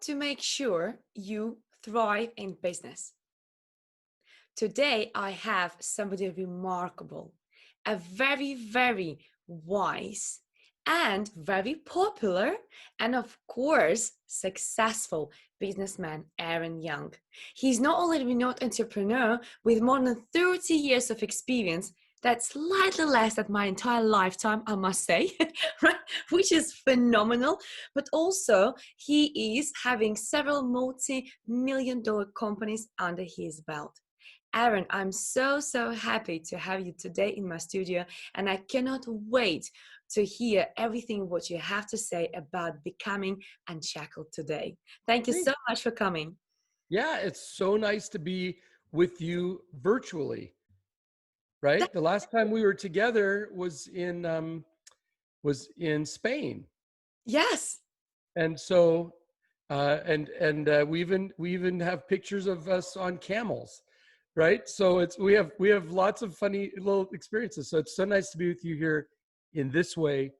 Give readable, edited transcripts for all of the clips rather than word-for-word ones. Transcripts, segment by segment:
to make sure you thrive in business. Today, I have somebody remarkable, a very, very wise and very popular and, of course, successful businessman, Aaron Young. He's not only a renowned entrepreneur with more than 30 years of experience, that's slightly less than my entire lifetime, I must say, right? Which is phenomenal. But also, he is having several multi-million-dollar companies under his belt. Aaron, I'm so, so happy to have you today in my studio, and I cannot wait to hear everything what you have to say about becoming unshackled today. Thank you Great. so much for coming. Yeah, it's so nice to be with you virtually, right? The last time we were together was in Spain, Yes. and so we even have pictures of us on camels, right? So we have lots of funny little experiences. So it's so nice to be with you here in this way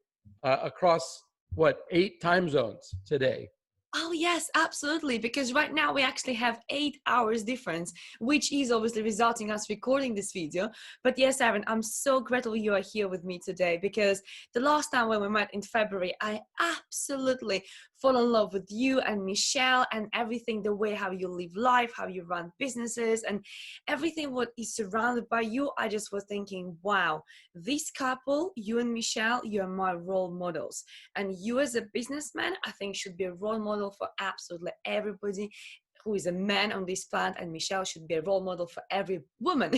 across what 8 time zones today. Oh, yes, absolutely. Because right now we actually have 8 hours difference, which is obviously resulting us recording this video. But yes, Aaron, I'm so grateful you are here with me today because the last time when we met in February, I absolutely fall in love with you and Michelle and everything, the way how you live life, how you run businesses and everything what is surrounded by you. I just was thinking, wow, this couple, you and Michelle, you are my role models. And you as a businessman, I think should be a role model for absolutely everybody who is a man on this planet, and Michelle should be a role model for every woman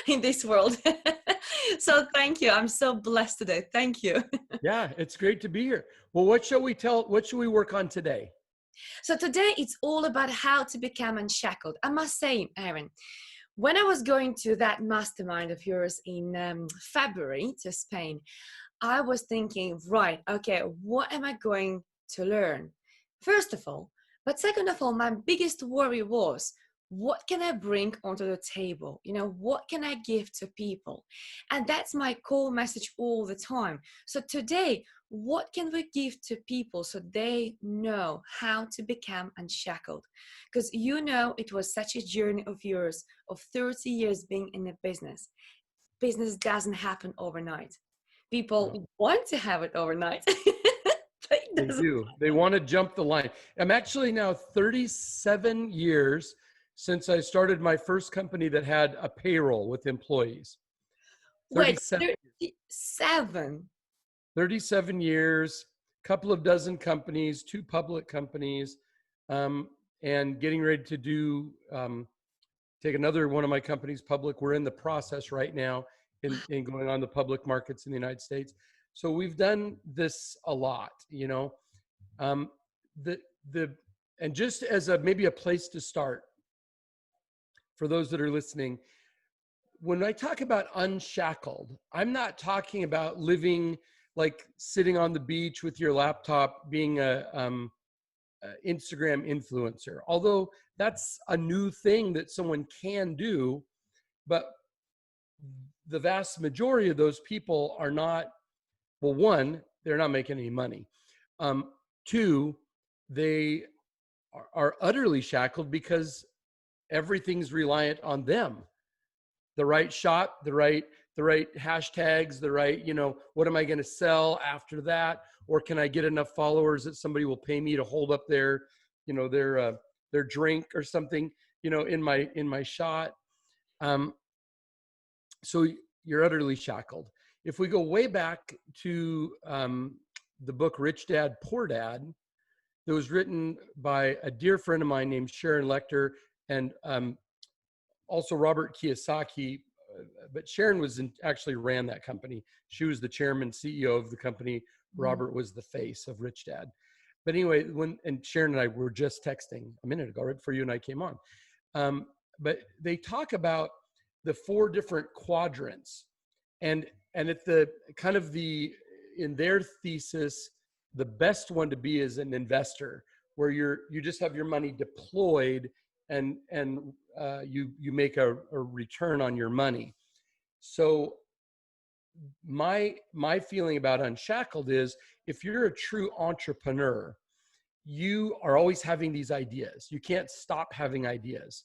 in this world. So thank you. I'm so blessed today. Thank you. Yeah, it's great to be here. Well, what shall we tell? What should we work on today? So today it's all about how to become unshackled. I must say, Aaron, when I was going to that mastermind of yours in February to Spain, I was thinking, right, okay, what am I going to learn? First of all, but second of all, my biggest worry was, what can I bring onto the table? You know, what can I give to people? And that's my core message all the time. So today, what can we give to people so they know how to become unshackled? Because you know, it was such a journey of yours, of 30 years being in a business. Business doesn't happen overnight. No, People want to have it overnight. But it they doesn't. do. They want to jump the line. I'm actually now 37 years since I started my first company that had a payroll with employees. Wait, 37, 37. 37 years, couple of dozen companies, 2 public companies, and getting ready to take another one of my companies public. We're in the process right now in going on the public markets in the United States. So we've done this a lot, you know. Um, the the and just as a maybe a place to start for those that are listening, when I talk about unshackled, I'm not talking about living like sitting on the beach with your laptop, being a Instagram influencer. Although that's a new thing that someone can do, but the vast majority of those people are not. Well, one, they're not making any money. Two, they are utterly shackled because everything's reliant on them. The right shot, the right hashtags, the right, you know, what am I going to sell after that? Or can I get enough followers that somebody will pay me to hold up their, you know, their drink or something, you know, in my shot. Um, so you're utterly shackled. If we go way back to the book Rich Dad, Poor Dad, that was written by a dear friend of mine named Sharon Lechter and also Robert Kiyosaki. But Sharon actually ran that company. She was the chairman, CEO of the company. Robert was the face of Rich Dad. But anyway, and Sharon and I were just texting a minute ago, right before you and I came on. But they talk about the 4 different quadrants, and at the kind of in their thesis, the best one to be is an investor, where you just have your money deployed and you make a return on your money. So my feeling about unshackled is, if you're a true entrepreneur, you are always having these ideas. You can't stop having ideas,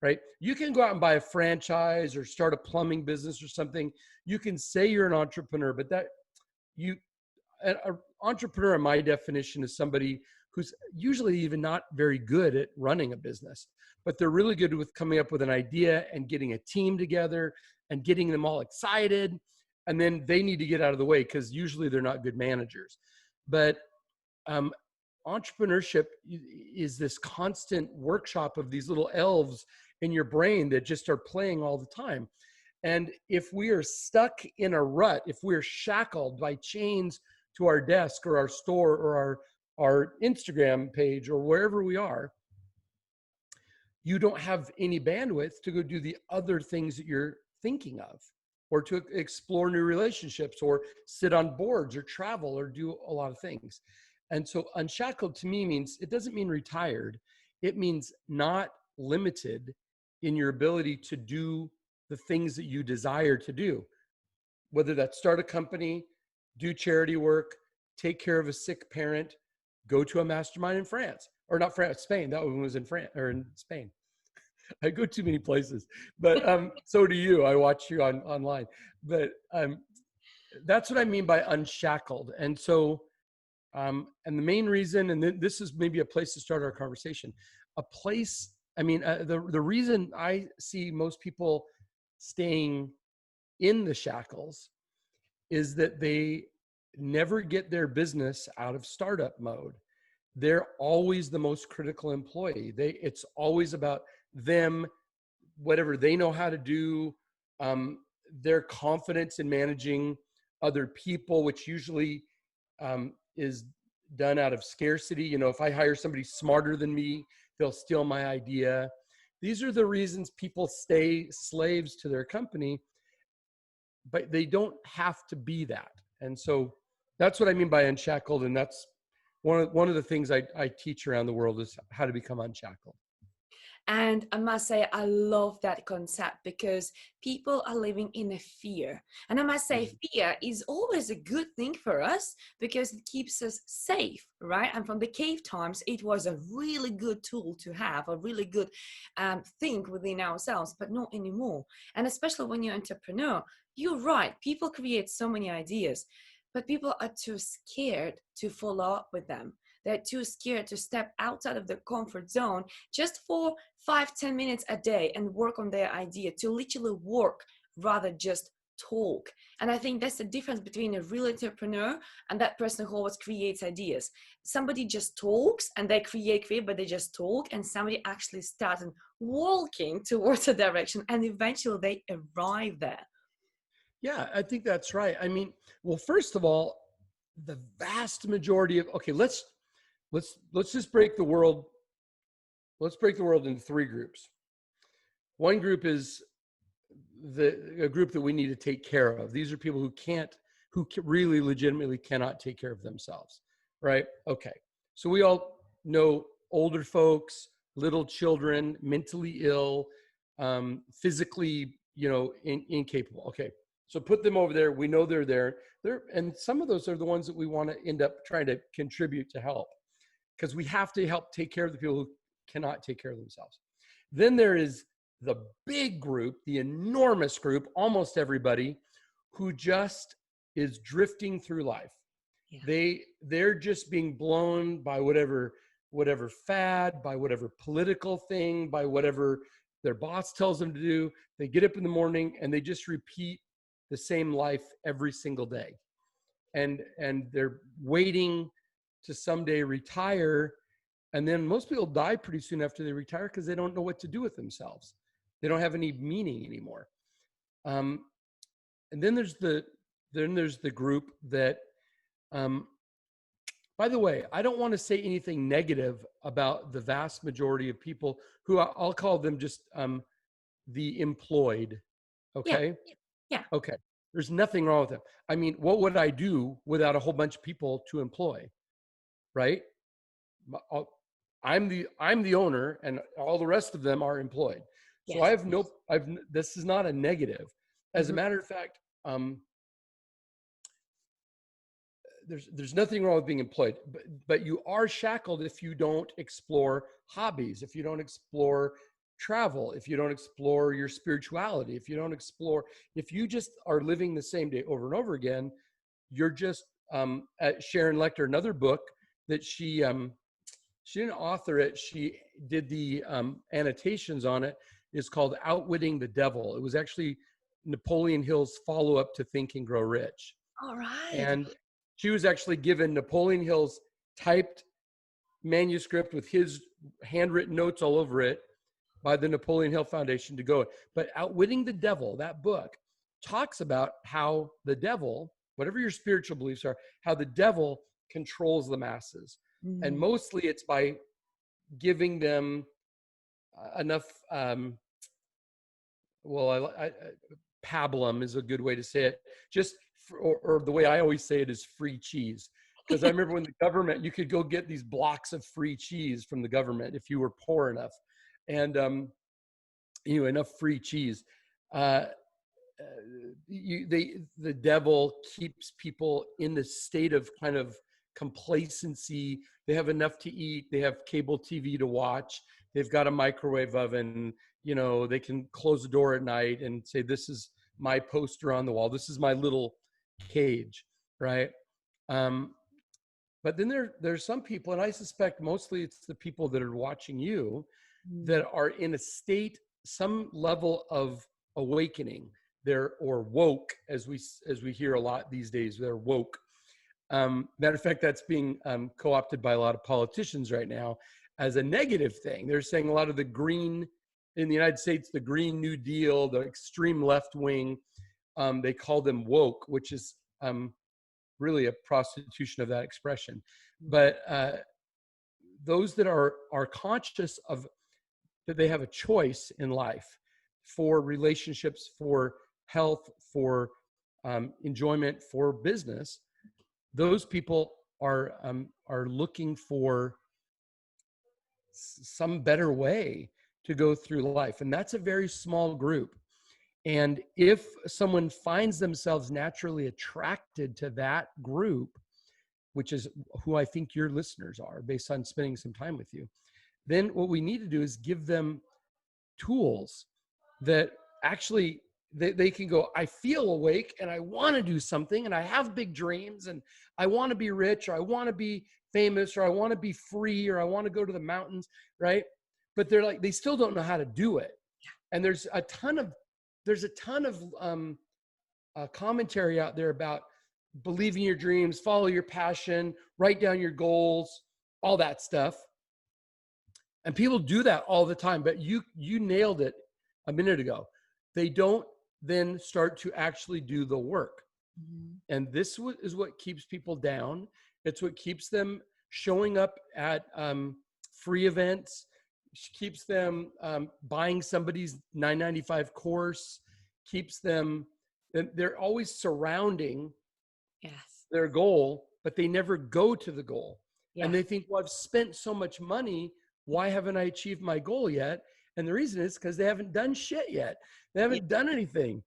right? You can go out and buy a franchise or start a plumbing business or something. You can say you're an entrepreneur, but that you, an entrepreneur, in my definition, is somebody who's usually even not very good at running a business, but they're really good with coming up with an idea and getting a team together and getting them all excited. And then they need to get out of the way because usually they're not good managers. But um, entrepreneurship is this constant workshop of these little elves in your brain that just are playing all the time. And if we are stuck in a rut, if we're shackled by chains to our desk or our store or our Instagram page or wherever we are, you don't have any bandwidth to go do the other things that you're thinking of, or to explore new relationships, or sit on boards, or travel, or do a lot of things. And so unshackled to me means, it doesn't mean retired. It means not limited in your ability to do the things that you desire to do, whether that's start a company, do charity work, take care of a sick parent, go to a mastermind in France, or not France, Spain. That one was in France or in Spain. I go too many places, but so do you. I watch you online, but that's what I mean by unshackled. And so, and the main reason, and this is maybe a place to start our conversation, a place. I mean, the reason I see most people staying in the shackles is that they never get their business out of startup mode. They're always the most critical employee. It's always about them, whatever they know how to do, their confidence in managing other people, which usually is done out of scarcity. You know, if I hire somebody smarter than me, they'll steal my idea. These are the reasons people stay slaves to their company, but they don't have to be that. And so that's what I mean by unshackled. And that's one of the things I teach around the world, is how to become unshackled. And I must say, I love that concept because people are living in a fear. And I must say, fear is always a good thing for us because it keeps us safe, right? And from the cave times, it was a really good tool to have, a really good thing within ourselves, but not anymore. And especially when you're an entrepreneur, you're right. People create so many ideas, but people are too scared to follow up with them. They're too scared to step outside of their comfort zone just for 5-10 minutes a day and work on their idea, to literally work rather just talk. And I think that's the difference between a real entrepreneur and that person who always creates ideas. Somebody just talks and they create, but they just talk, and somebody actually starts walking towards a direction and eventually they arrive there. Yeah, I think that's right. I mean, well, first of all, the vast majority of, okay, let's just break the world. Let's break the world into three groups. One group is a group that we need to take care of. These are people who really legitimately cannot take care of themselves, right? Okay. So we all know older folks, little children, mentally ill, physically, incapable. Okay. So put them over there. We know they're there. And some of those are the ones that we want to end up trying to contribute to help, because we have to help take care of the people who cannot take care of themselves. Then there is the big group, the enormous group, almost everybody, who just is drifting through life. Yeah. They're just being blown by whatever fad, by whatever political thing, by whatever their boss tells them to do. They get up in the morning and they just repeat the same life every single day. And they're waiting to someday retire. And then most people die pretty soon after they retire because they don't know what to do with themselves. They don't have any meaning anymore. And then there's the group that, by the way, I don't want to say anything negative about the vast majority of people who I'll call them just the employed. Okay. Yeah. Okay. There's nothing wrong with them. I mean, what would I do without a whole bunch of people to employ? Right? I'm the owner, and all the rest of them are employed. So yes. This is not a negative. As a matter of fact, there's nothing wrong with being employed, but you are shackled if you don't explore hobbies, if you don't explore travel, if you don't explore your spirituality, if you just are living the same day over and over again, you're just Sharon Lecter, another book that she didn't author it, she did the annotations on it, is called Outwitting the Devil. It was actually Napoleon Hill's follow-up to Think and Grow Rich. All right. And she was actually given Napoleon Hill's typed manuscript with his handwritten notes all over it by the Napoleon Hill Foundation to go. But Outwitting the Devil, that book, talks about how the devil, whatever your spiritual beliefs are, how the devil controls the masses. And mostly it's by giving them enough, pablum is a good way to say it, just or the way I always say it is free cheese. Because I remember when the government, you could go get these blocks of free cheese from the government if you were poor enough, and enough free cheese. The devil keeps people in this state of kind of complacency. They have enough to eat. They have cable TV to watch. They've got a microwave oven. They can close the door at night and say, "This is my poster on the wall. This is my little cage," right? But then there's some people, and I suspect mostly it's the people that are watching you, that are in a state, some level of awakening. Or woke, as we hear a lot these days. They're woke. Matter of fact, that's being co-opted by a lot of politicians right now as a negative thing. They're saying a lot of the green in the United States, the Green New Deal, the extreme left wing, they call them woke, which is really a prostitution of that expression. But those that are conscious of that they have a choice in life for relationships, for health, for enjoyment, for business, those people are looking for some better way to go through life. And that's a very small group. And if someone finds themselves naturally attracted to that group, which is who I think your listeners are based on spending some time with you, then what we need to do is give them tools that actually they can go, I feel awake and I want to do something and I have big dreams and I want to be rich, or I want to be famous, or I want to be free, or I want to go to the mountains, right? But they're like, they still don't know how to do it. And there's a ton of commentary out there about believing your dreams, follow your passion, write down your goals, all that stuff. And people do that all the time, but you nailed it a minute ago. They don't then start to actually do the work. And this is what keeps people down. It's what keeps them showing up at free events, keeps them buying somebody's $9.95 course, keeps them, they're always surrounding their goal, but they never go to the goal. And they think, well, I've spent so much money, why haven't I achieved my goal yet? And the reason is because they haven't done shit yet. They haven't done anything.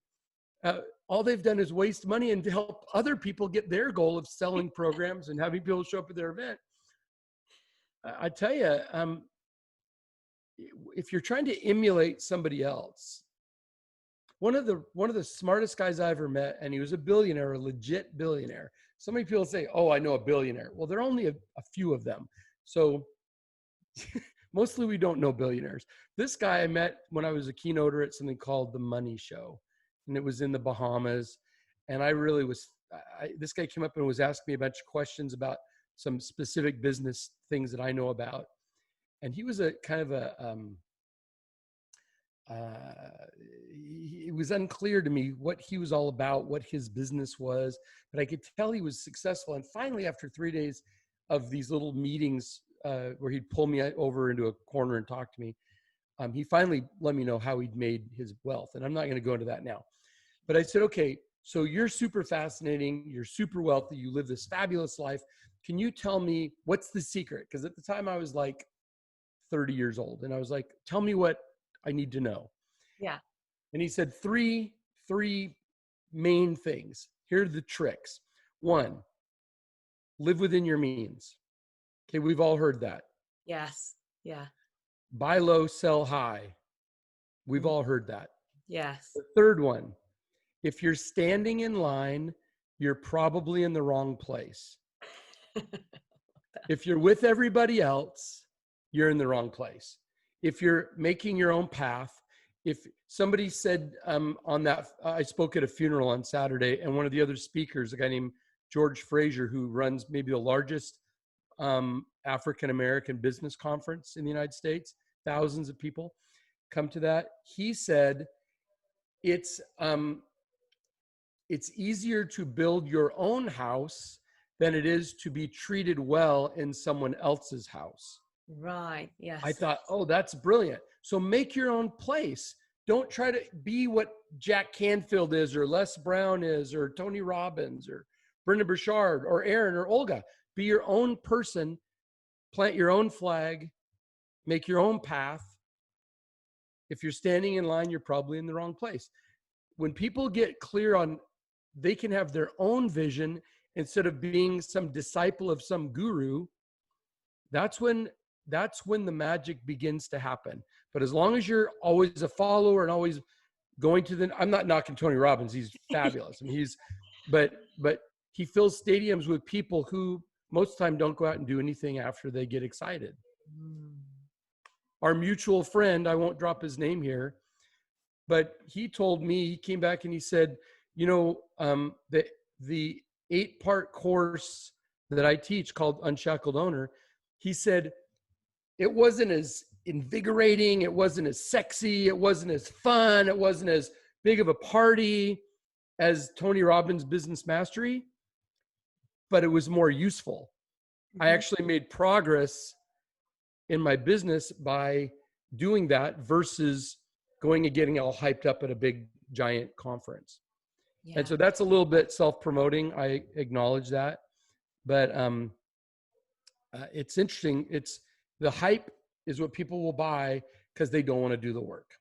All they've done is waste money and to help other people get their goal of selling programs and having people show up at their event. I tell you, if you're trying to emulate somebody else, one of the smartest guys I ever met, and he was a billionaire, a legit billionaire. So many people say, "Oh, I know a billionaire." Well, there are only a few of them. So mostly we don't know billionaires. This guy I met when I was a keynoter at something called The Money Show, and it was in the Bahamas. And I really was, this guy came up and was asking me a bunch of questions about some specific business things that I know about. And he was a kind of it was unclear to me what he was all about, what his business was, but I could tell he was successful. And finally, after 3 days of these little meetings where he'd pull me over into a corner and talk to me, he finally let me know how he'd made his wealth. And I'm not going to go into that now. But I said, okay, so you're super fascinating. You're super wealthy. You live this fabulous life. Can you tell me what's the secret? Because at the time I was like 30 years old. And I was like, tell me what I need to know. Yeah. And he said, three main things. Here are the tricks. One, live within your means. Okay, we've all heard that. Yes. Yeah. Buy low, sell high. We've Mhm. all heard that. Yes. The third one, if you're standing in line, you're probably in the wrong place. If you're with everybody else, you're in the wrong place. If you're making your own path, if somebody said on that, I spoke at a funeral on Saturday, and one of the other speakers, a guy named George Frazier, who runs maybe the largest African American business conference in the United States, thousands of people come to that. He said, it's easier to build your own house than it is to be treated well in someone else's house. Right. I Yes. thought, oh, that's brilliant. So make your own place. Don't try to be what Jack Canfield is, or Les Brown is, or Tony Robbins, or Brendon Burchard, or Aaron, or Olga. Be your own person, plant your own flag, make your own path. If you're standing in line, you're probably in the wrong place. When people get clear on they can have their own vision instead of being some disciple of some guru, that's when the magic begins to happen. But as long as you're always a follower and always going to the, I'm not knocking Tony Robbins, he's fabulous. I mean, but he fills stadiums with people who most of the time don't go out and do anything after they get excited. Mm. Our mutual friend, I won't drop his name here, but he told me, he came back and he said, you know, the 8-part course that I teach called Unshackled Owner, he said, it wasn't as invigorating, it wasn't as sexy, it wasn't as fun, it wasn't as big of a party as Tony Robbins' Business Mastery, but it was more useful. Mm-hmm. I actually made progress in my business by doing that versus going and getting all hyped up at a big giant conference. Yeah. And so that's a little bit self-promoting. I acknowledge that, but it's interesting. It's the hype is what people will buy because they don't want to do the work.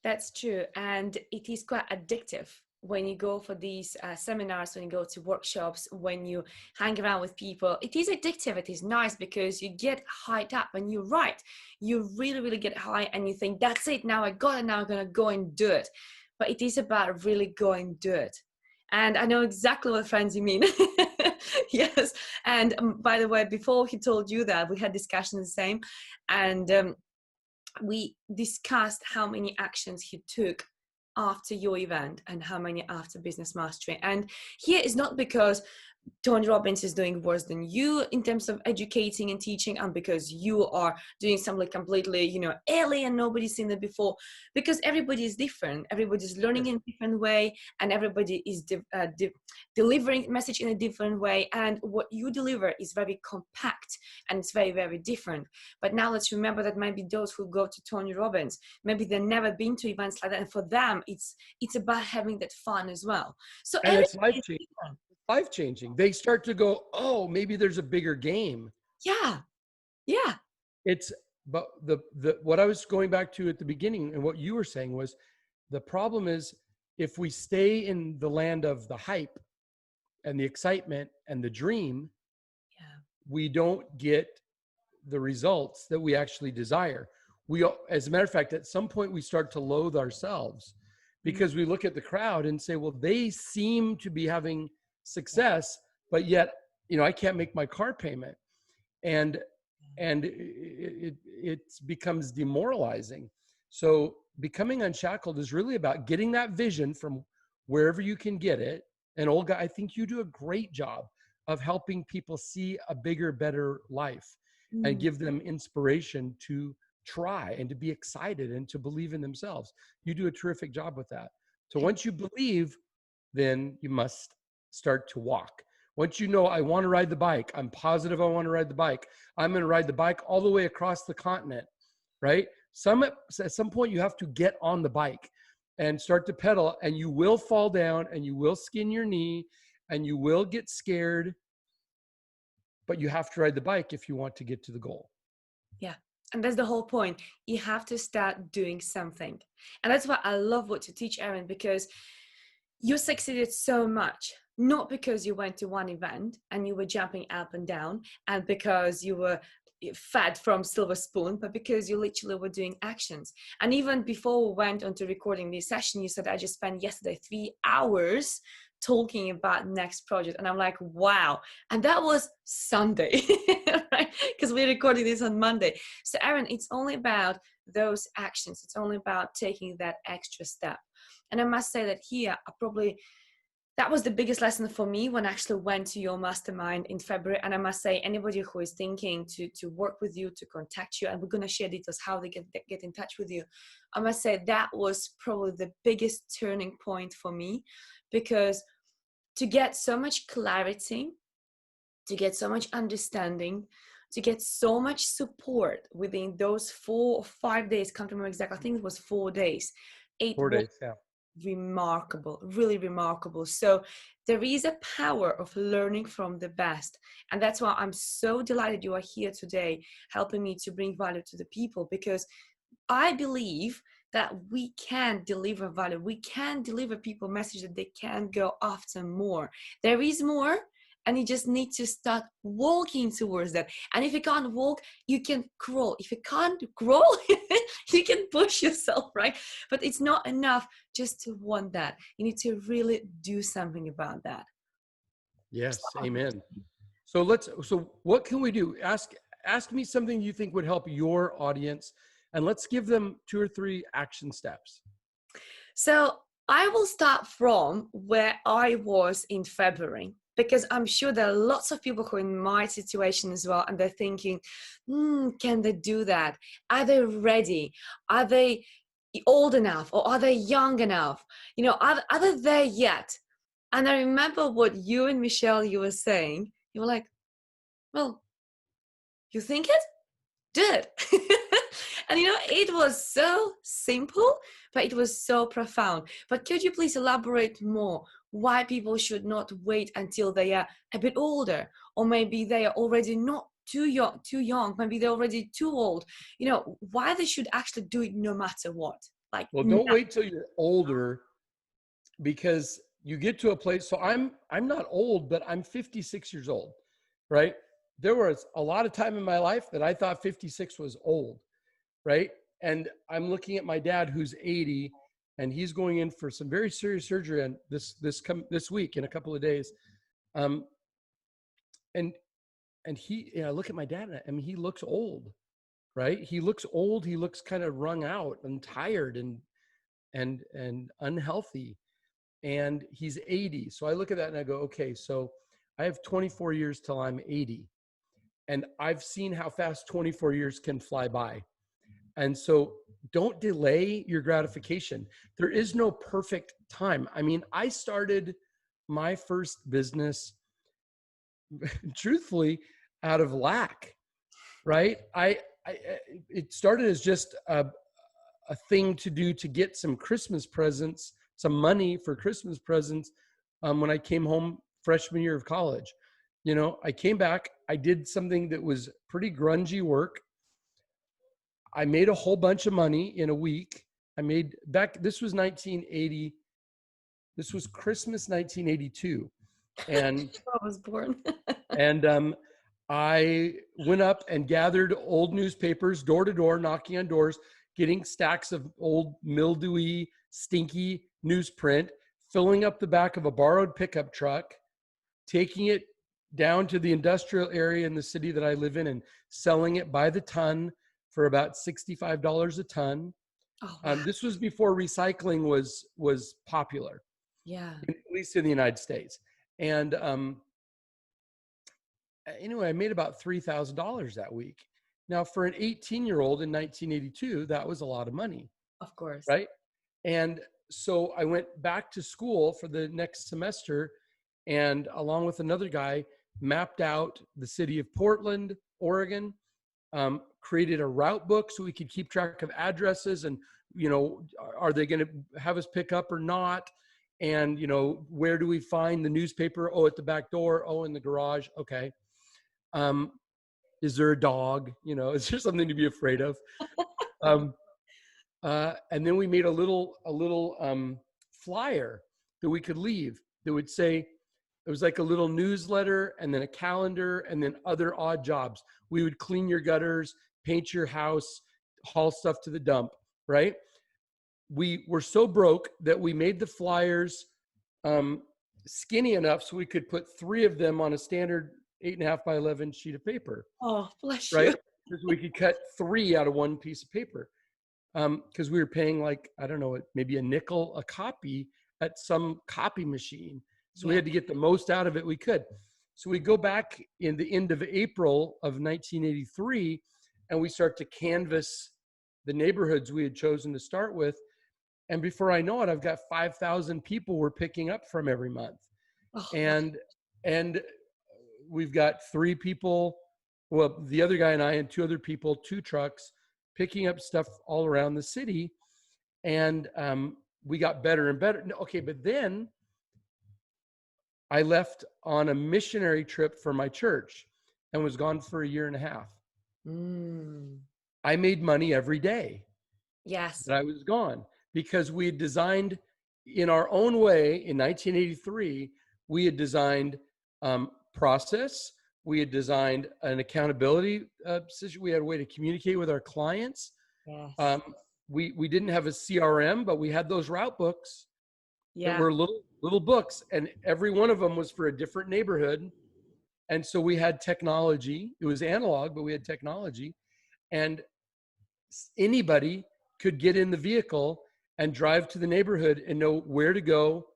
That's true. And it is quite addictive when you go for these seminars, when you go to workshops, when you hang around with people. It is addictive. It is nice because you get hyped up, and you're right. You really, really get high and you think, that's it. Now I got it. Now I'm going to go and do it. But it is about really go and do it. And I know exactly what friends you mean. Yes. And by the way, before he told you that, we had discussion the same. And we discussed how many actions he took after your event and how many after Business Mastery. And here is not because Tony Robbins is doing worse than you in terms of educating and teaching, and because you are doing something completely, alien, nobody's seen it before, because everybody is different. Everybody's learning in a different way, and everybody is delivering message in a different way. And what you deliver is very compact and it's very, very different. But now let's remember that maybe those who go to Tony Robbins, maybe they've never been to events like that. And for them, it's about having that fun as well. So and it's life-changing. They start to go, oh, maybe there's a bigger game. Yeah. But the what I was going back to at the beginning and what you were saying was, the problem is if we stay in the land of the hype and the excitement and the dream, we don't get the results that we actually desire. As a matter of fact, at some point we start to loathe ourselves because we look at the crowd and say, well, they seem to be having success, but yet, I can't make my car payment. And it becomes demoralizing. So becoming unshackled is really about getting that vision from wherever you can get it. And Olga, I think you do a great job of helping people see a bigger, better life and give them inspiration to try and to be excited and to believe in themselves. You do a terrific job with that. So once you believe, then you must start to walk. Once you know, I want to ride the bike, I'm positive I want to ride the bike. I'm going to ride the bike all the way across the continent, right? At some point you have to get on the bike and start to pedal, and you will fall down and you will skin your knee and you will get scared, but you have to ride the bike if you want to get to the goal. Yeah. And that's the whole point. You have to start doing something. And that's why I love what you teach, Aaron, because you succeeded so much not because you went to one event and you were jumping up and down and because you were fed from silver spoon, but because you literally were doing actions. And even before we went on to recording this session, you said, I just spent yesterday 3 hours talking about next project. And I'm like, wow. And that was Sunday, right? Because we're recording this on Monday. So Erin, it's only about those actions. It's only about taking that extra step. And I must say that here, that was the biggest lesson for me when I actually went to your mastermind in February. And I must say, anybody who is thinking to work with you, to contact you, and we're going to share details how they get in touch with you. I must say that was probably the biggest turning point for me, because to get so much clarity, to get so much understanding, to get so much support within those 4 or 5 days, can't remember exactly, I think it was 4 days. It 4 days, was yeah. remarkable, really remarkable. So there is a power of learning from the best. And that's why I'm so delighted you are here today, helping me to bring value to the people, because I believe that we can deliver value. We can deliver people a message that they can go after more. There is more, and you just need to start walking towards that. And if you can't walk, you can crawl. If you can't crawl, you can push yourself, right? But it's not enough just to want that. You need to really do something about that. Yes, amen. So what can we do? Ask me something you think would help your audience, and let's give them 2 or 3 action steps. So I will start from where I was in February, because I'm sure there are lots of people who are in my situation as well, and they're thinking, can they do that? Are they ready? Are they old enough, or are they young enough? Are they there yet? And I remember what you and Michelle, you were saying. You were like, well, you think it? Do it. And it was so simple, but it was so profound. But could you please elaborate more why people should not wait until they are a bit older, or maybe they are already not too young, maybe they're already too old, why they should actually do it no matter what? Like, Well, don't wait till you're older, because you get to a place. So I'm not old, but I'm 56 years old, right? There was a lot of time in my life that I thought 56 was old, right? And I'm looking at my dad who's 80, and he's going in for some very serious surgery on this week in a couple of days. Um, and I look at my dad, and I mean, he looks old, right? He looks old. He looks kind of wrung out and tired and unhealthy. And he's 80. So I look at that and I go, okay, so I have 24 years till I'm 80. And I've seen how fast 24 years can fly by. And so don't delay your gratification. There is no perfect time. I mean, I started my first business truthfully out of lack, right? It started as just a thing to do to get some Christmas presents, some money for Christmas presents, when I came home freshman year of college. I came back, I did something that was pretty grungy work. I made a whole bunch of money in a week. This was 1980. This was Christmas 1982. And I was born. and I went up and gathered old newspapers door to door, knocking on doors, getting stacks of old mildewy, stinky newsprint, filling up the back of a borrowed pickup truck, taking it down to the industrial area in the city that I live in and selling it by the ton for about $65 a ton. Oh, wow. This was before recycling was popular, Yeah. at least in the United States. And anyway, I made about $3,000 that week. Now, for an 18-year-old in 1982, that was a lot of money. Of course. Right? And so I went back to school for the next semester, and along with another guy, mapped out the city of Portland, Oregon, created a route book so we could keep track of addresses and, are they going to have us pick up or not? And, where do we find the newspaper? Oh, at the back door. Oh, in the garage. Okay. Is there a dog? Is there something to be afraid of? And then we made a little flyer that we could leave that would say, It was like a little newsletter and then a calendar and then other odd jobs. We would clean your gutters, paint your house, haul stuff to the dump, right? We were so broke that we made the flyers skinny enough so we could put 3 of them on a standard 8.5 by 11 sheet of paper, Oh, bless you. right? Because we could cut 3 out of one piece of paper. Because we were paying like, I don't know, maybe a nickel a copy at some copy machine. So we had to get the most out of it we could. So we go back in the end of April of 1983, and we start to canvass the neighborhoods we had chosen to start with. And before I know it, I've got 5,000 people we're picking up from every month. Oh, And we've got 3 people, well, the other guy and I and 2 other people, 2 trucks, picking up stuff all around the city. And we got better and better. Okay, but then I left on a missionary trip for my church and was gone for a year and a half. I made money every day yes. that I was gone because we had designed in our own way in 1983, we had designed process. We had designed an accountability system. We had a way to communicate with our clients. Yes. We didn't have a CRM, but we had those route books that Yeah. were little books, and every one of them was for a different neighborhood. And so we had technology. It was analog, but we had technology, and anybody could get in the vehicle and drive to the neighborhood and know where to go,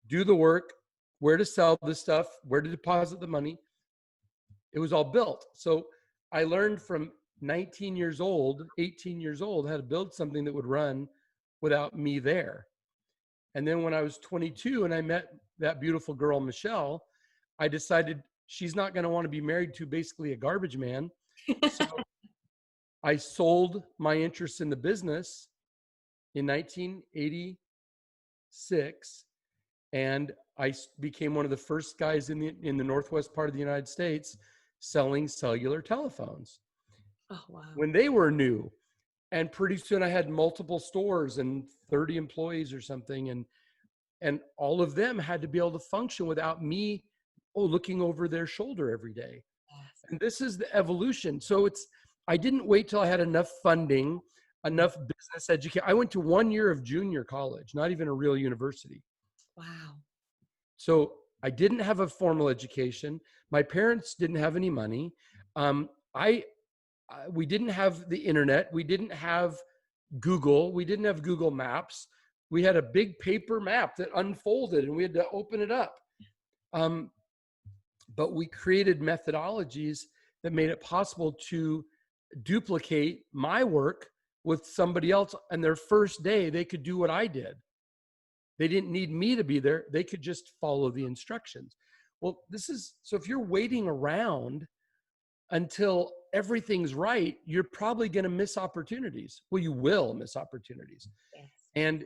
do the work, where to sell the stuff, where to deposit the money. It was all built. So I learned from 19 years old, 18 years old, how to build something that would run without me there. And then when I was 22 and I met that beautiful girl, Michelle, I decided she's not going to want to be married to basically a garbage man. So I sold my interest in the business in 1986, and I became one of the first guys in the northwest part of the United States selling cellular telephones. Oh, wow. When they were new. And pretty soon I had multiple stores and 30 employees or something, and all of them had to be able to function without me looking over their shoulder every day. Yes. And this is the evolution. So I didn't wait till I had enough funding, enough business education. I went to 1 year of junior college, not even a real university. Wow. So I didn't have a formal education. My parents didn't have any money. We didn't have the internet. We didn't have Google. We didn't have Google Maps. We had a big paper map that unfolded and we had to open it up. But we created methodologies that made it possible to duplicate my work with somebody else. And their first day, they could do what I did. They didn't need me to be there. They could just follow the instructions. Well, so if you're waiting around until everything's right, you're probably going to miss opportunities. Well, you will miss opportunities. Yes. And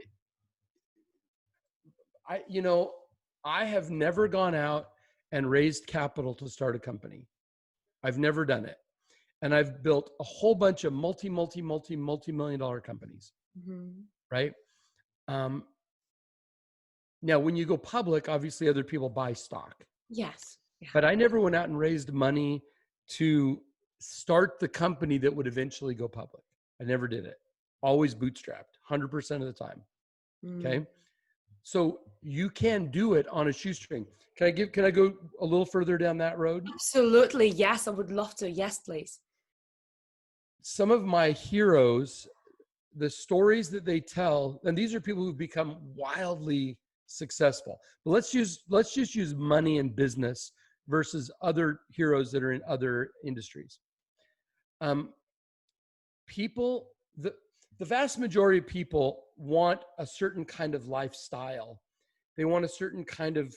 I have never gone out and raised capital to start a company. I've never done it. And I've built a whole bunch of multi-million dollar companies, right? Now, when you go public, obviously other people buy stock. Yes. Yeah. But I never went out and raised money to start the company that would eventually go public. I never did it. Always bootstrapped, 100% of the time. Okay. So you can do it on a shoestring. Can I go a little further down that road? Absolutely. Yes. I would love to. Yes, please. Some of my heroes, the stories that they tell, and these are people who've become wildly successful. But let's just use money and business versus other heroes that are in other industries. People, the vast majority of people want a certain kind of lifestyle. They want a certain kind of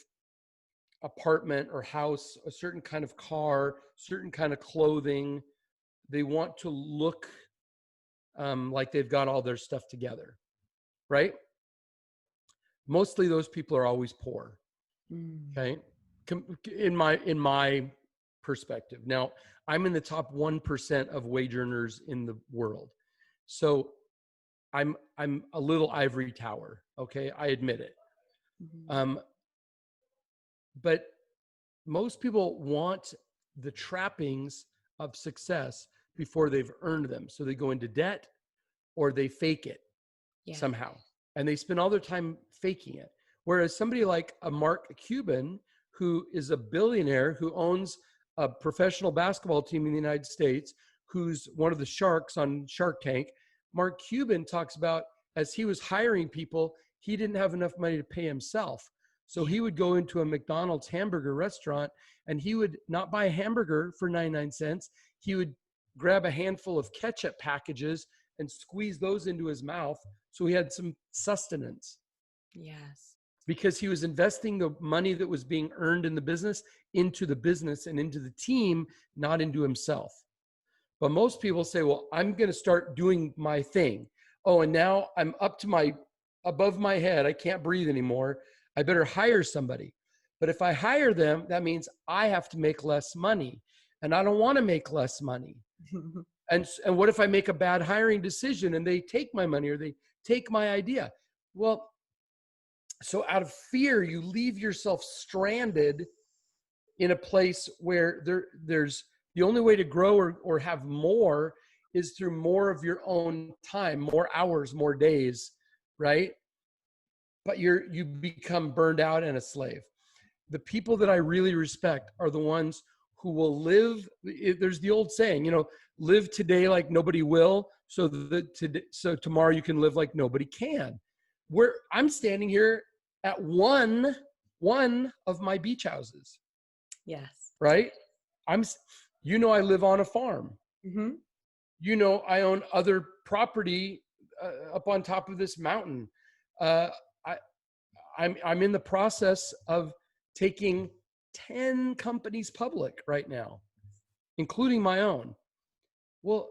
apartment or house, a certain kind of car, certain kind of clothing. They want to look like they've got all their stuff together, right? Mostly those people are always poor. Okay. In my perspective. Now, I'm in the top 1% of wage earners in the world. So I'm a little ivory tower. Okay. I admit it. But most people want the trappings of success before they've earned them. So they go into debt or they fake it Yeah. somehow, and they spend all their time faking it. Whereas somebody like a Mark Cuban, who is a billionaire, who owns a professional basketball team in the United States, who's one of the sharks on Shark Tank, Mark Cuban talks about, as he was hiring people, he didn't have enough money to pay himself. So he would go into a McDonald's hamburger restaurant and he would not buy a hamburger for 99 cents. He would grab a handful of ketchup packages and squeeze those into his mouth so he had some sustenance. Yes. Because he was investing the money that was being earned in the business into the business and into the team, not into himself. But most people say, well, I'm going to start doing my thing. Oh, and now I'm up to above my head. I can't breathe anymore. I better hire somebody. But if I hire them, that means I have to make less money. And I don't want to make less money. And what if I make a bad hiring decision and they take my money or they take my idea? Well, so out of fear, you leave yourself stranded in a place where there's the only way to grow or have more is through more of your own time, more hours, more days, right? But you become burned out and a slave. The people that I really respect are the ones who will live. There's the old saying, live today like nobody will, so tomorrow you can live like nobody can. I'm standing here at one of my beach houses. Yes. Right? I live on a farm. Mm-hmm. I own other property up on top of this mountain. I'm in the process of taking 10 companies public right now, including my own. Well,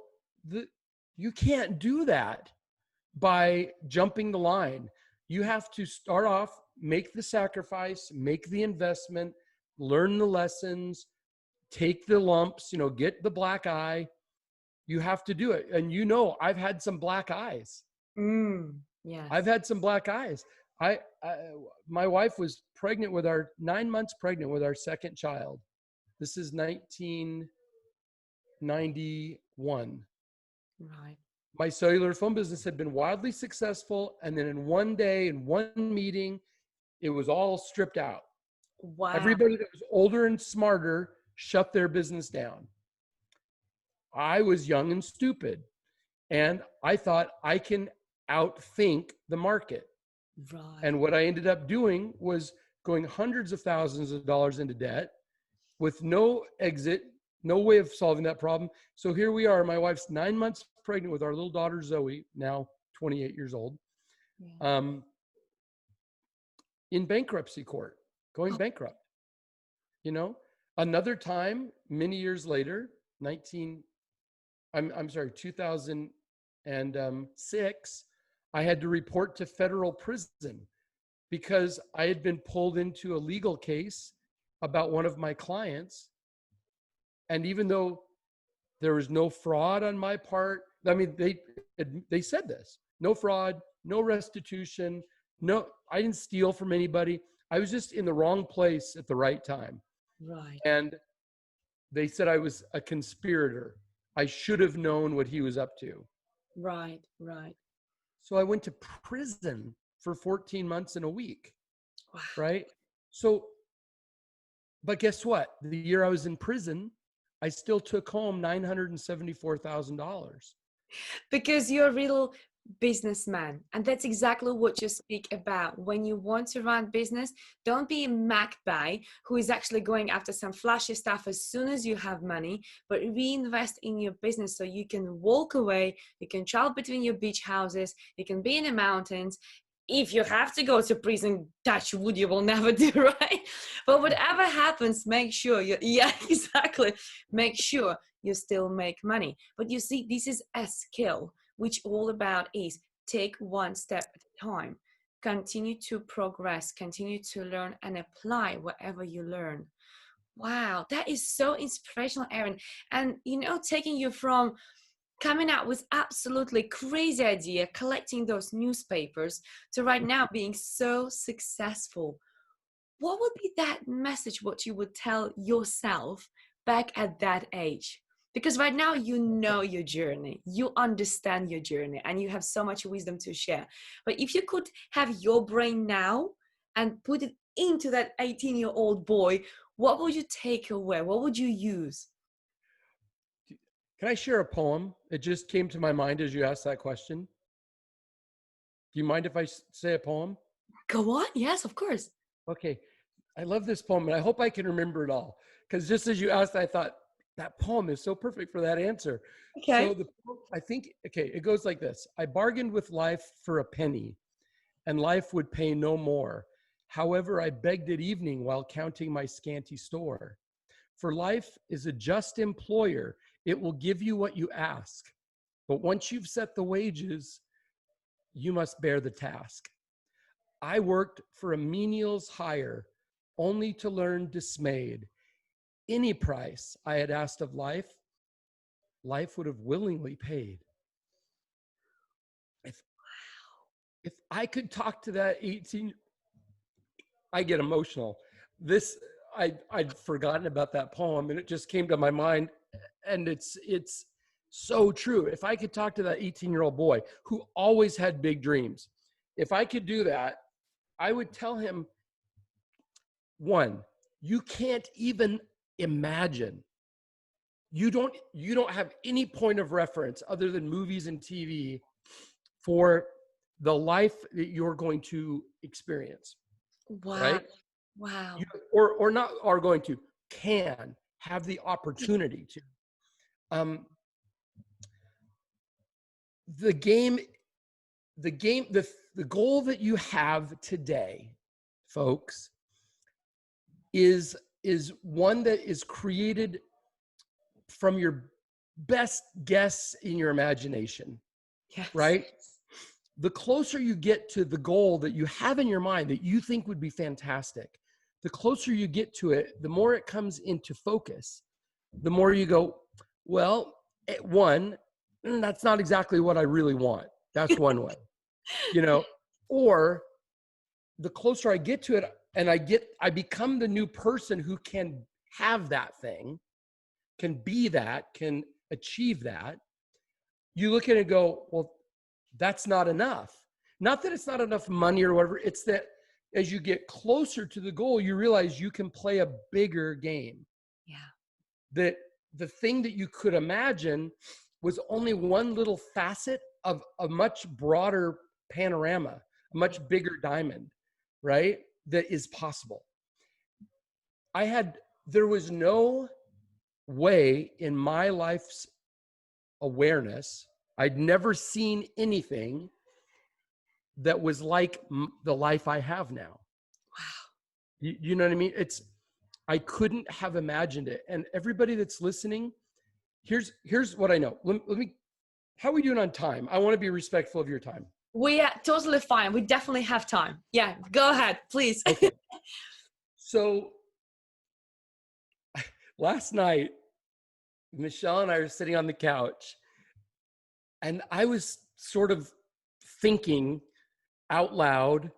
you can't do that by jumping the line. You have to start off, make the sacrifice, make the investment, learn the lessons, take the lumps, get the black eye. You have to do it. And I've had some black eyes. Yes. I've had some black eyes. My wife was 9 months pregnant with our second child. This is 1991. Right. My cellular phone business had been wildly successful. And then in one day, in one meeting, it was all stripped out. Wow. Everybody that was older and smarter shut their business down. I was young and stupid. And I thought I can outthink the market. Right. And what I ended up doing was going hundreds of thousands of dollars into debt with no exit, no way of solving that problem. So here we are. My wife's 9 months pregnant with our little daughter, Zoe, now 28 years old, in bankruptcy court, going bankrupt. Another time, many years later, 2006, I had to report to federal prison because I had been pulled into a legal case about one of my clients. And even though there was no fraud on my part, they said this, no fraud, no restitution, I didn't steal from anybody. I was just in the wrong place at the right time. Right. And they said I was a conspirator. I should have known what he was up to. Right. Right. So I went to prison for 14 months and a week. Wow. Right? So, but guess what? The year I was in prison, I still took home $974,000. Because you're a real businessman, and that's exactly what you speak about. When you want to run business, don't be a magpie who is actually going after some flashy stuff as soon as you have money, but reinvest in your business so you can walk away, you can travel between your beach houses, you can be in the mountains. If you have to go to prison, touch wood, you will never do, right? But whatever happens, make sure exactly. Make sure you still make money. But you see, this is a skill, which all about is take one step at a time, continue to progress, continue to learn and apply whatever you learn. Wow, that is so inspirational, Aaron. And taking you from coming out with absolutely crazy idea, collecting those newspapers, to right now being so successful. what would be that message what you would tell yourself back at that age? Because right now you know your journey, you understand your journey, and you have so much wisdom to share. But if you could have your brain now and put it into that 18-year-old boy, what would you take away? What would you use? Can I share a poem? It just came to my mind as you asked that question. Do you mind if I say a poem? Go on. Yes, of course. Okay. I love this poem, and I hope I can remember it all. Because just as you asked, I thought, that poem is so perfect for that answer. Okay. So I think, okay, it goes like this. I bargained with life for a penny, and life would pay no more. However, I begged at evening while counting my scanty store. For life is a just employer. It will give you what you ask. But once you've set the wages, you must bear the task. I worked for a menial's hire, only to learn dismayed. Any price I had asked of life, life would have willingly paid. If I could talk to that 18, I get emotional. I'd forgotten about that poem, and it just came to my mind, and it's so true. If I could talk to that 18-year-old boy who always had big dreams, if I could do that, I would tell him, one, you can't even imagine. You don't have any point of reference other than movies and TV for the life that you're going to experience, Wow. right? Wow. You, or not are going to, can have the opportunity to. Um, the game, the goal that you have today, folks, is one that is created from your best guess in your imagination, Yes. right? The closer you get to the goal that you have in your mind that you think would be fantastic, the closer you get to it, the more it comes into focus, the more you go, well, one, that's not exactly what I really want. That's one way, or the closer I get to it and I become the new person who can have that thing, can be that, can achieve that. You look at it and go, well, that's not enough. Not that it's not enough money or whatever. It's that as you get closer to the goal, you realize you can play a bigger game. Yeah. That the thing that you could imagine was only one little facet of a much broader panorama, a much bigger diamond, right? That is possible. There was no way in my life's awareness, I'd never seen anything that was like the life I have now. Wow. You know what I mean? I couldn't have imagined it. And everybody that's listening, here's what I know. Let me, how are we doing on time? I want to be respectful of your time. We are totally fine. We definitely have time. Yeah, go ahead, please. Okay. So last night, Michelle and I were sitting on the couch, and I was sort of thinking out loud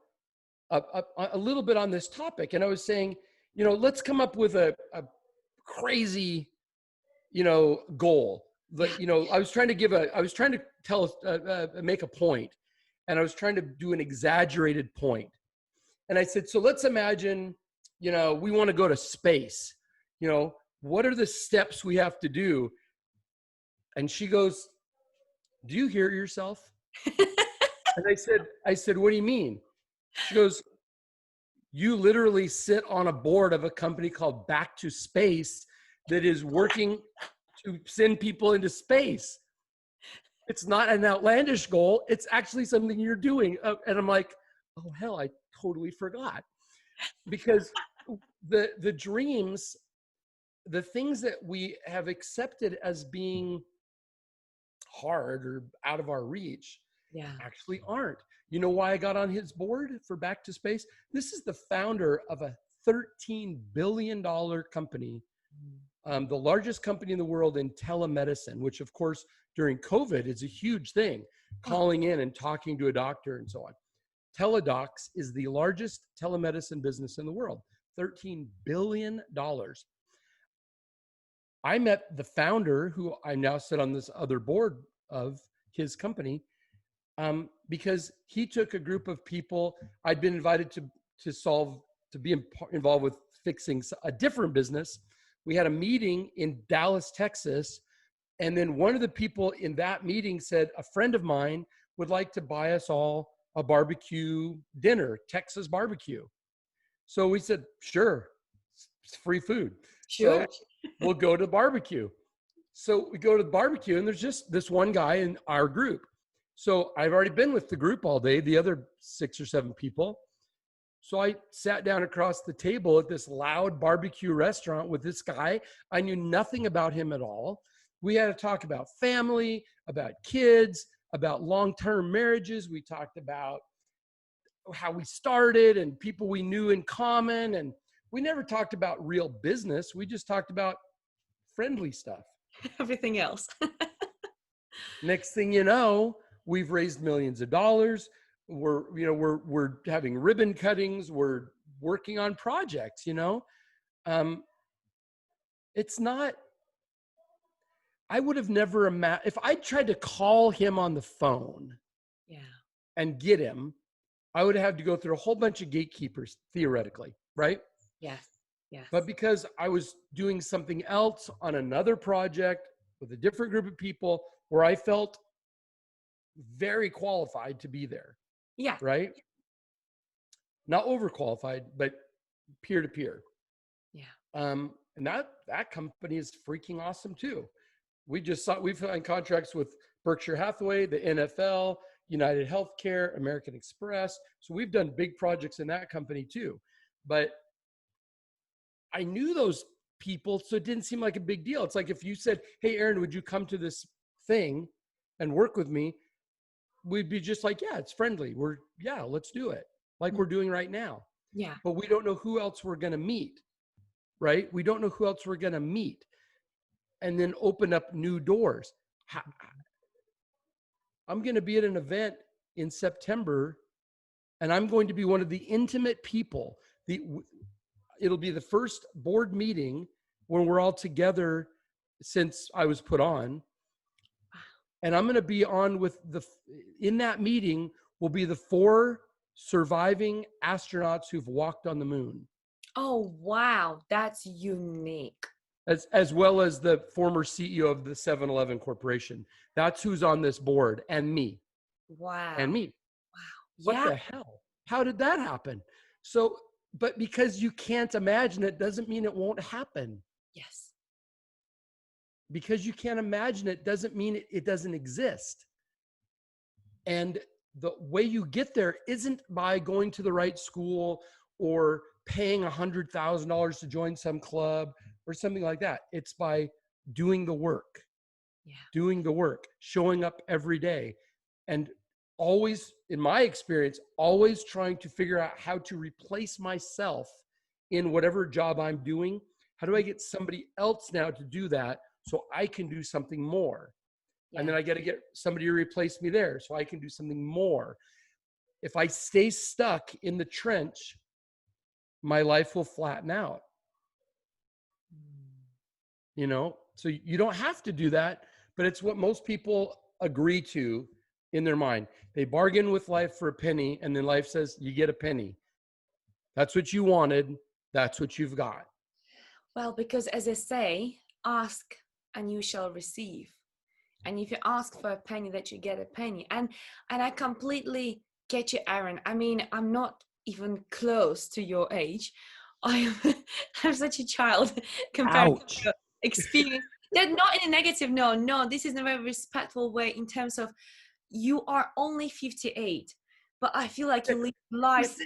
a little bit on this topic. And I was saying, let's come up with a crazy, goal. Like, I was trying to make a point, and I was trying to do an exaggerated point. And I said, so let's imagine, we want to go to space. What are the steps we have to do? And she goes, do you hear yourself? And I said, what do you mean? She goes, you literally sit on a board of a company called Back to Space that is working to send people into space. It's not an outlandish goal. It's actually something you're doing. And I'm like, oh, hell, I totally forgot. Because the dreams, the things that we have accepted as being hard or out of our reach, actually aren't. You know why I got on his board for Back to Space? This is the founder of a $13 billion company, the largest company in the world in telemedicine, which of course during COVID is a huge thing, calling in and talking to a doctor and so on. Teledocs is the largest telemedicine business in the world. $13 billion. I met the founder, who I now sit on this other board of his company, because he took a group of people. I'd been invited to be involved with fixing a different business. We had a meeting in Dallas, Texas. And then one of the people in that meeting said, a friend of mine would like to buy us all a barbecue dinner, Texas barbecue. So we said, sure, it's free food. Sure. So we'll go to barbecue. So we go to the barbecue, and there's just this one guy in our group. So I've already been with the group all day, the other 6 or 7 people. So I sat down across the table at this loud barbecue restaurant with this guy. I knew nothing about him at all. We had to talk about family, about kids, about long-term marriages. We talked about how we started and people we knew in common. And we never talked about real business. We just talked about friendly stuff. Everything else. Next thing you know, we've raised millions of dollars. We're having ribbon cuttings. We're working on projects, It's not, I would have never imagined, if I tried to call him on the phone and get him, I would have to go through a whole bunch of gatekeepers, theoretically, right? Yes. But because I was doing something else on another project with a different group of people where I felt very qualified to be there. Yeah. Right? Not overqualified, but peer to peer. Yeah. And that company is freaking awesome too. We've signed contracts with Berkshire Hathaway, the NFL, United Healthcare, American Express. So we've done big projects in that company too. But I knew those people, so it didn't seem like a big deal. It's like if you said, hey, Aaron, would you come to this thing and work with me? We'd be just like, yeah, it's friendly. Let's do it. Like we're doing right now. Yeah. But we don't know who else we're going to meet, right? We don't know who else we're going to meet and then open up new doors. I'm going to be at an event in September, and I'm going to be one of the intimate people. It'll be the first board meeting when we're all together since I was put on. And I'm going to be on in that meeting will be the 4 surviving astronauts who've walked on the moon. Oh, wow. That's unique. As well as the former CEO of the 7-Eleven Corporation. That's who's on this board, and me. Wow. And me. Wow. What the hell? How did that happen? So, but because you can't imagine it doesn't mean it won't happen. Yes. Because you can't imagine it doesn't mean it doesn't exist. And the way you get there isn't by going to the right school or paying $100,000 to join some club or something like that. It's by doing the work, showing up every day, and always, in my experience, always trying to figure out how to replace myself in whatever job I'm doing. How do I get somebody else now to do that so I can do something more? And then I got to get somebody to replace me there so I can do something more. If I stay stuck in the trench, my life will flatten out. So you don't have to do that, but it's what most people agree to in their mind. They bargain with life for a penny, and then life says, you get a penny. That's what you wanted. That's what you've got. Well, because as I say, ask and you shall receive. And if you ask for a penny, that you get a penny. And I completely get you, Aaron. I mean, I'm not even close to your age. I'm such a child compared to your experience. That not in a negative, no, this is in a very respectful way in terms of you are only 58, but I feel like you live life.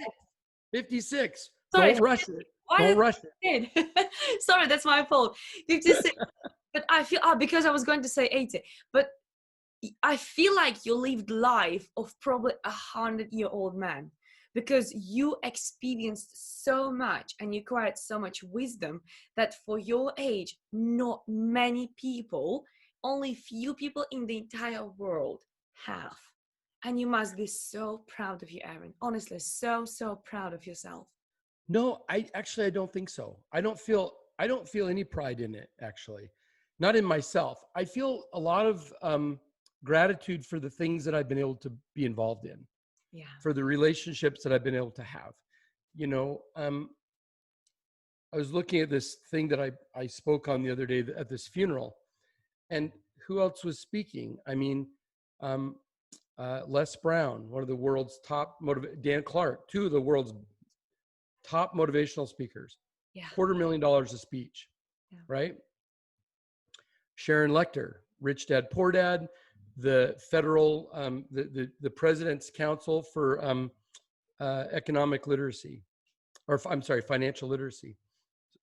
56. Sorry, Don't rush it. Don't rush it. Sorry, that's my fault. 56. But I feel, because I was going to say 80, but I feel like you lived life of probably 100-year-old man, because you experienced so much and you acquired so much wisdom that for your age, not many people, only few people in the entire world have. And you must be so proud of you, Aaron. Honestly, so proud of yourself. No, I don't think so. I don't feel any pride in it, actually. Not in myself. I feel a lot of gratitude for the things that I've been able to be involved in, Yeah. for the relationships that I've been able to have. You know, I was looking at this thing that I spoke on the other day at this funeral, and who else was speaking? I mean, um, Les Brown, one of the world's top Dan Clark, two of the world's top motivational speakers, Yeah. $250,000 a speech, Yeah. right? Sharon Lechter, Rich Dad Poor Dad, the federal, the President's Council for Economic Literacy, or I'm sorry, financial literacy,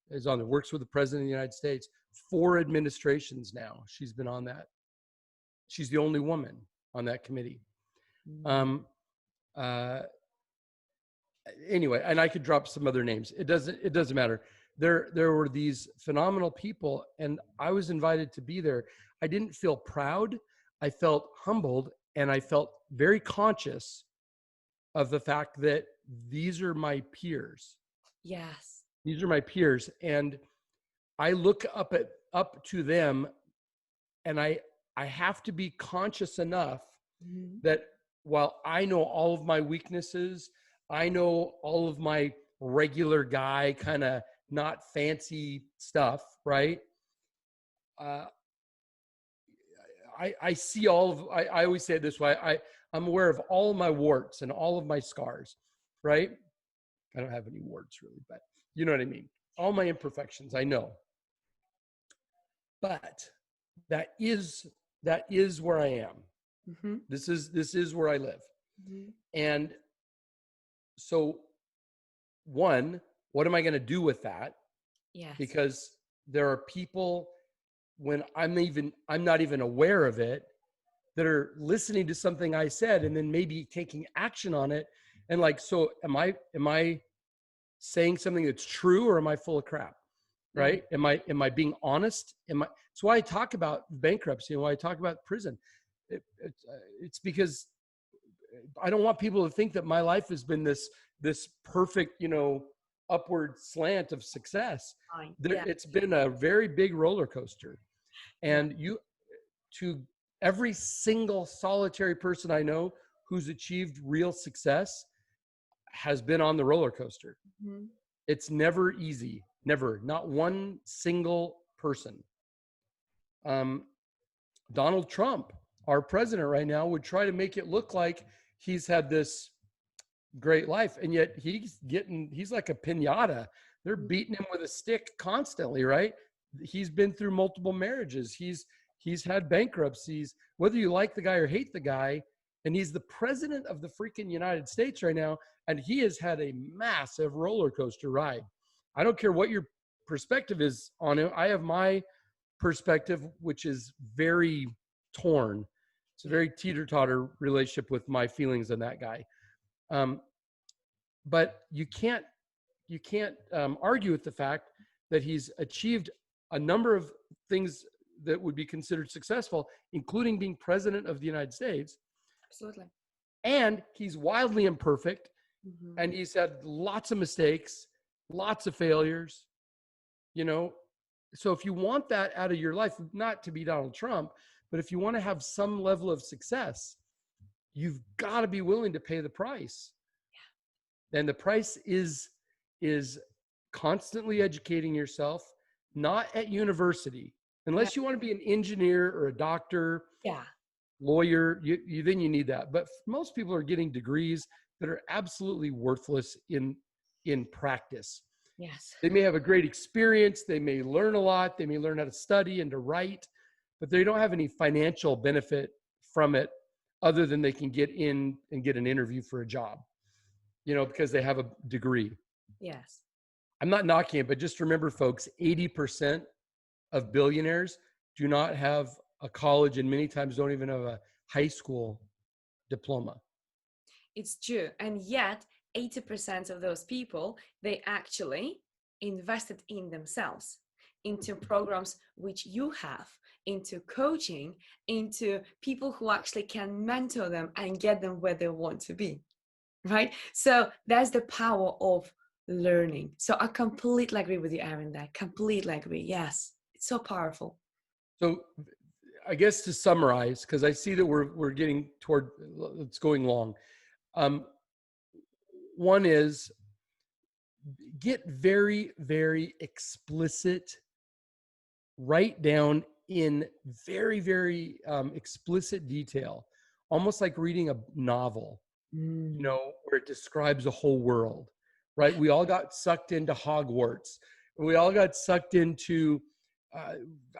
is on there. Works with the President of the United States. 4 administrations now. She's been on that. She's the only woman on that committee. Mm. Uh, anyway, and I could drop some other names. It doesn't matter. There were these phenomenal people, and I was invited to be there. I didn't feel proud. I felt humbled, and I felt very conscious of the fact that these are my peers. Yes. These are my peers, and I look up to them, and I have to be conscious enough Mm-hmm. that while I know all of my weaknesses, I know all of my regular guy kind of not fancy stuff, right? Uh, I see all of, I always say it this way, I'm aware of all of my warts and all of my scars, right? I don't have any warts really, but you know what I mean? All my imperfections, I know. But that is where I am. Mm-hmm. This is where I live. Mm-hmm. And so, one, what am I going to do with that? Yes. Because there are people, when I'm not even aware of it, that are listening to something I said and then maybe taking action on it. And like, so am I saying something that's true, or am I full of crap? Right? Yeah. Am I being honest? It's why I talk about bankruptcy and why I talk about prison. It's because I don't want people to think that my life has been this perfect, upward slant of success. Fine. Yeah. It's been a very big roller coaster. Yeah. And to every single solitary person I know who's achieved real success has been on the roller coaster. Mm-hmm. It's never easy. Never. Not one single person. Donald Trump, our president right now, would try to make it look like he's had this great life, and yet he's like a piñata. They're beating him with a stick constantly, right? He's been through multiple marriages. He's had bankruptcies, whether you like the guy or hate the guy, and he's the president of the freaking United States right now, and he has had a massive roller coaster ride. I don't care what your perspective is on it. I have my perspective, which is very torn. It's a very teeter-totter relationship with my feelings on that guy. But you can't argue with the fact that he's achieved a number of things that would be considered successful, including being president of the United States. Absolutely. And he's wildly imperfect, Mm-hmm. and he's had lots of mistakes, lots of failures, So if you want that out of your life, not to be Donald Trump, but if you want to have some level of success, you've got to be willing to pay the price. Yeah. And the price is constantly educating yourself, not at university, unless you want to be an engineer or a doctor, lawyer, then you need that. But most people are getting degrees that are absolutely worthless in practice. Yes. They may have a great experience. They may learn a lot. They may learn how to study and to write, but they don't have any financial benefit from it other than they can get in and get an interview for a job, because they have a degree. Yes. I'm not knocking it, but just remember, folks, 80% of billionaires do not have a college, and many times don't even have a high school diploma. It's true. And yet 80% of those people, they actually invested in themselves, into programs which you have, into coaching, into people who actually can mentor them and get them where they want to be, right? So that's the power of learning. So I completely agree with you, Aaron, there. Completely agree. Yes. It's so powerful. So I guess to summarize, because I see that we're getting toward, it's going long. Um, One is get very, very explicit, write down in very, very explicit detail, almost like reading a novel, Mm. where it describes a whole world, right? We all got sucked into Hogwarts. We all got sucked into, uh,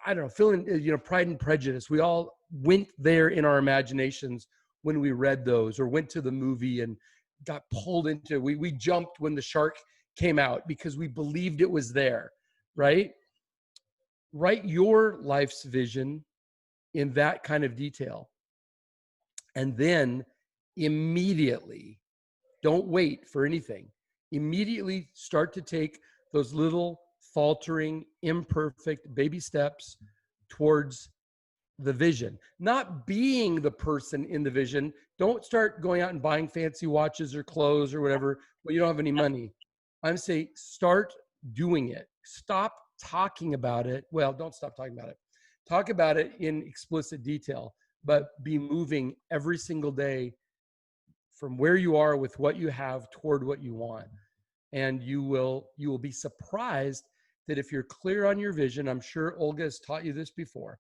I don't know, feeling, Pride and Prejudice. We all went there in our imaginations when we read those or went to the movie and got pulled into, we jumped when the shark came out because we believed it was there, right? Write your life's vision in that kind of detail. And then immediately, don't wait for anything. Immediately start to take those little faltering, imperfect baby steps towards the vision, not being the person in the vision. Don't start going out and buying fancy watches or clothes or whatever when you don't have any money. I'm saying start doing it. Stop talking about it. Well, don't stop talking about it. Talk about it in explicit detail, but be moving every single day from where you are with what you have toward what you want. And you will be surprised that if you're clear on your vision, I'm sure Olga has taught you this before.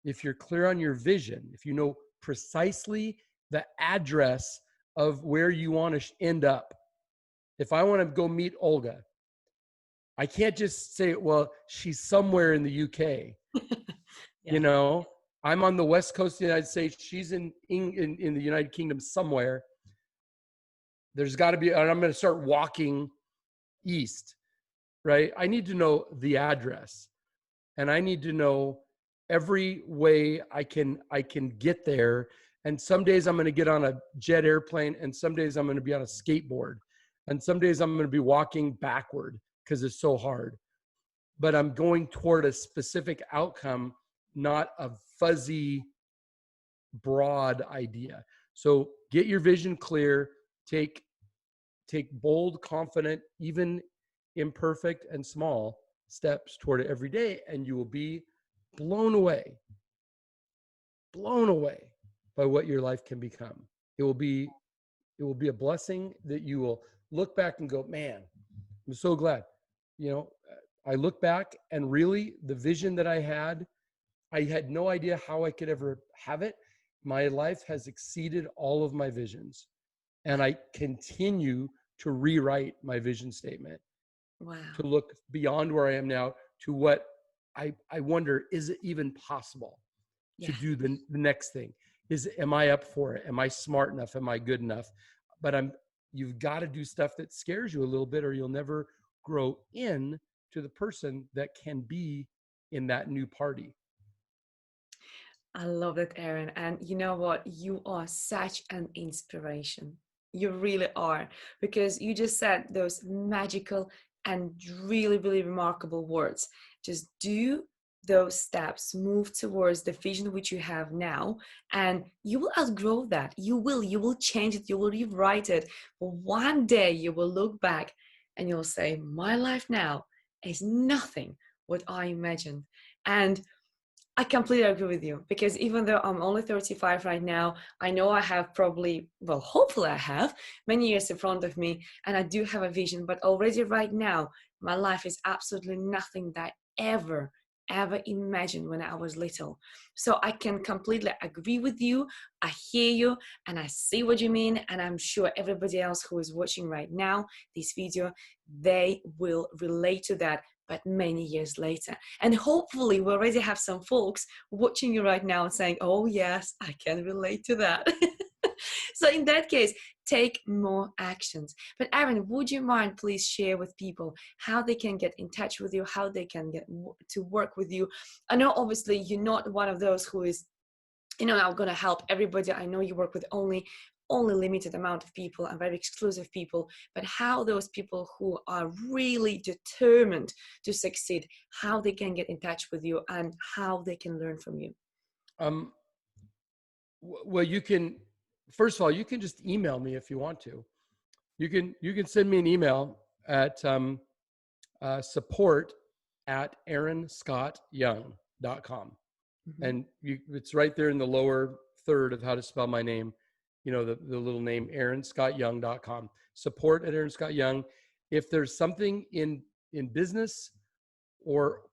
If you're clear on your vision, if you know precisely the address of where you want to end up. If I want to go meet Olga, I can't just say, well, she's somewhere in the UK. Yeah. I'm on the west coast of the United States. She's in the United Kingdom somewhere. There's got to be, and I'm going to start walking east, right? I need to know the address, and I need to know every way I can get there. And some days I'm going to get on a jet airplane, and some days I'm going to be on a skateboard, and some days I'm going to be walking backward because it's so hard. But I'm going toward a specific outcome, not a fuzzy, broad idea. So get your vision clear. Take bold, confident, even imperfect and small steps toward it every day, and you will be blown away by what your life can become. It will be a blessing that you will look back and go, man, I'm so glad. I look back and really the vision that I had no idea how I could ever have it. My life has exceeded all of my visions, and I continue to rewrite my vision statement Wow. to look beyond where I am now to what I wonder, is it even possible to Yeah. do the next thing? Am I up for it? Am I smart enough? Am I good enough? But you've got to do stuff that scares you a little bit, or you'll never grow in to the person that can be in that new party. I love it, Aaron. And you know what? You are such an inspiration. You really are, because you just said those magical and really, really remarkable words. Just do those steps, move towards the vision which you have now, and you will outgrow that. You will change it, you will rewrite it. But one day you will look back and you'll say, my life now is nothing what I imagined. And I completely agree with you, because even though I'm only 35 right now, I know I have probably, well, hopefully I have many years in front of me, and I do have a vision. But already right now, my life is absolutely nothing that I ever imagined when I was little. So I can completely agree with you. I hear you and I see what you mean. And I'm sure everybody else who is watching right now this video, they will relate to that, but many years later. And hopefully we already have some folks watching you right now and saying, oh yes, I can relate to that. So in that case, take more actions. But Aaron, would you mind please share with people how they can get in touch with you, how they can get to work with you? I know obviously you're not one of those who is, I'm going to help everybody. I know you work with only limited amount of people and very exclusive people, but how those people who are really determined to succeed, how they can get in touch with you and how they can learn from you. Well, you can, first of all, you can just email me if you want to. You can send me an email at support@aaronscottyoung.com. Mhm. And it's right there in the lower third of how to spell my name. You know, the little name, aaronscottyoung.com. Support@aaronscottyoung. If there's something in business, or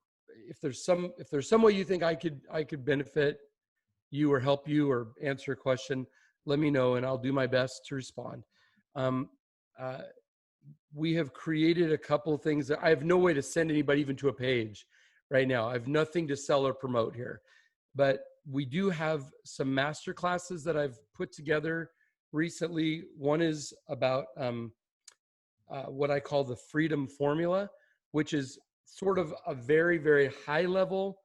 if there's some way you think I could benefit you or help you or answer a question, let me know and I'll do my best to respond. Um, uh, we have created a couple of things that I have no way to send anybody even to a page right now. I have nothing to sell or promote here, but we do have some master classes that I've put together recently. One is about what I call the freedom formula, which is sort of a very, very high level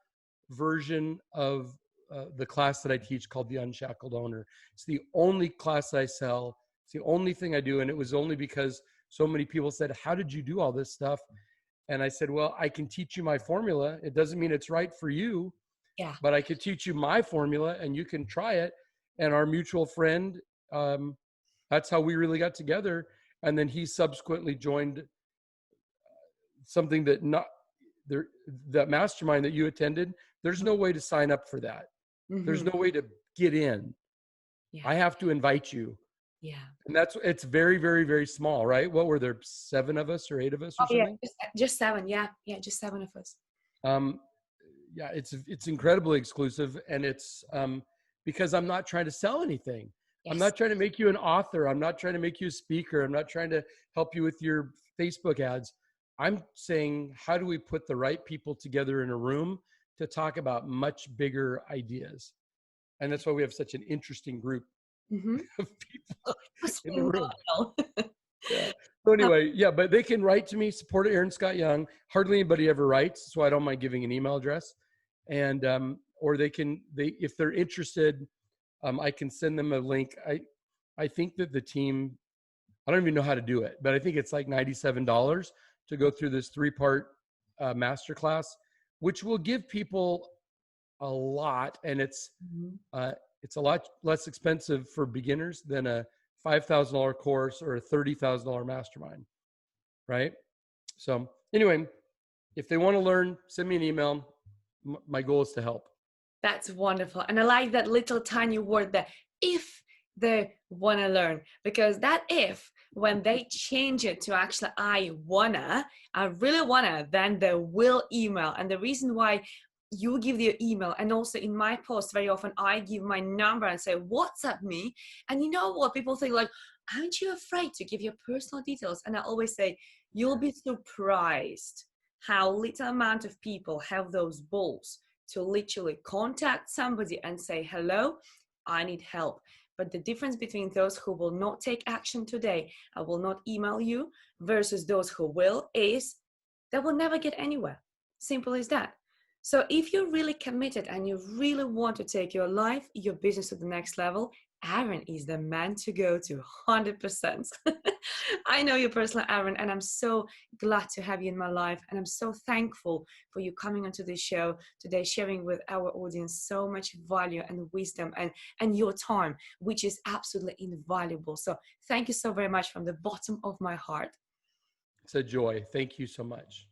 version of the class that I teach called the Unshackled Owner. It's the only class I sell. It's the only thing I do. And it was only because so many people said, how did you do all this stuff? And I said, well, I can teach you my formula. It doesn't mean it's right for you, Yeah. but I could teach you my formula and you can try it. And our mutual friend, that's how we really got together. And then he subsequently joined something that not there, that mastermind that you attended. There's no way to sign up for that. There's Mhm. no way to get in. Yeah. I have to invite you. Yeah. And it's very, very, very small, right? What were there, 7 of us or 8 of us Oh or yeah, something? just 7. Yeah. Yeah, just 7 of us. Um, yeah, it's incredibly exclusive, and it's because I'm not trying to sell anything. I'm Yes. not trying to make you an author. I'm not trying to make you a speaker. I'm not trying to help you with your Facebook ads. I'm saying, how do we put the right people together in a room to talk about much bigger ideas? And that's why we have such an interesting group Mhm. of people Was in the room. phenomenal. Yeah. So anyway, yeah, but they can write to me, support at Aaron Scott Young. Hardly anybody ever writes, so I don't mind giving an email address. And or they if they're interested, I can send them a link. I think that the team, I don't even know how to do it, but I think it's like $97 to go through this 3-part masterclass, which will give people a lot, and Mhm. it's a lot less expensive for beginners than a $5,000 course or a $30,000 mastermind, right? So anyway, if they want to learn, send me an email. My goal is to help. That's wonderful. And I like that little tiny word that if they want to learn, because that if, when they change it to actually I really wanna, then they will email. And the reason why you give your email, and also in my post, very often I give my number and say, WhatsApp me. And you know what? People think like, aren't you afraid to give your personal details? And I always say, you'll be surprised how little amount of people have those balls to literally contact somebody and say, hello, I need help. But the difference between those who will not take action today, I will not email you, versus those who will, is they will never get anywhere. Simple as that. So if you're really committed and you really want to take your life, your business to the next level, Aaron is the man to go to, 100%. I know you personally, Aaron, and I'm so glad to have you in my life. And I'm so thankful for you coming onto this show today, sharing with our audience so much value and wisdom and your time, which is absolutely invaluable. So thank you so very much from the bottom of my heart. It's a joy. Thank you so much.